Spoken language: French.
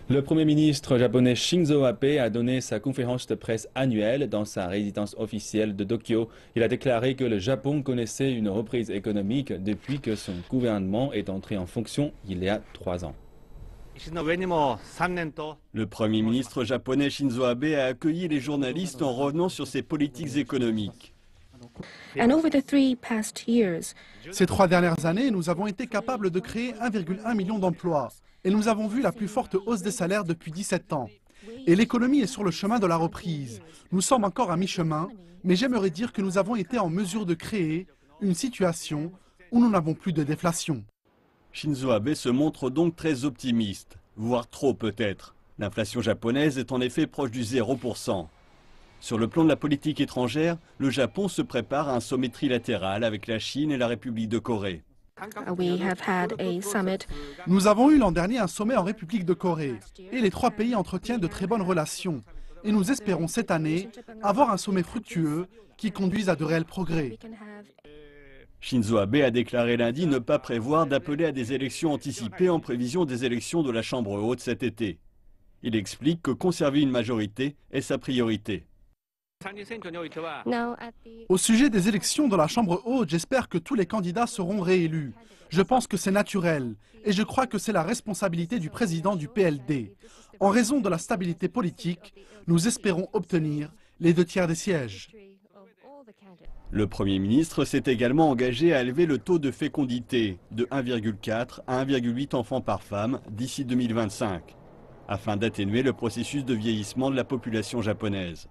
Le Premier ministre japonais Shinzo Abe a donné sa conférence de presse annuelle dans sa résidence officielle de Tokyo. Il a déclaré que le Japon connaissait une reprise économique depuis que son gouvernement est entré en fonction il y a 3 ans. Le Premier ministre japonais Shinzo Abe a accueilli les journalistes en revenant sur ses politiques économiques. Ces 3 dernières années, nous avons été capables de créer 1,1 million d'emplois et nous avons vu la plus forte hausse des salaires depuis 17 ans. Et l'économie est sur le chemin de la reprise. Nous sommes encore à mi-chemin, mais j'aimerais dire que nous avons été en mesure de créer une situation où nous n'avons plus de déflation. Shinzo Abe se montre donc très optimiste, voire trop peut-être. L'inflation japonaise est en effet proche du 0%. Sur le plan de la politique étrangère, le Japon se prépare à un sommet trilatéral avec la Chine et la République de Corée. Nous avons eu l'an dernier un sommet en République de Corée et les 3 pays entretiennent de très bonnes relations. Et nous espérons cette année avoir un sommet fructueux qui conduise à de réels progrès. Shinzo Abe a déclaré lundi ne pas prévoir d'appeler à des élections anticipées en prévision des élections de la Chambre haute cet été. Il explique que conserver une majorité est sa priorité. Au sujet des élections de la Chambre haute, j'espère que tous les candidats seront réélus. Je pense que c'est naturel et je crois que c'est la responsabilité du président du PLD. En raison de la stabilité politique, nous espérons obtenir les 2 tiers des sièges. Le Premier ministre s'est également engagé à élever le taux de fécondité de 1,4 à 1,8 enfants par femme d'ici 2025, afin d'atténuer le processus de vieillissement de la population japonaise.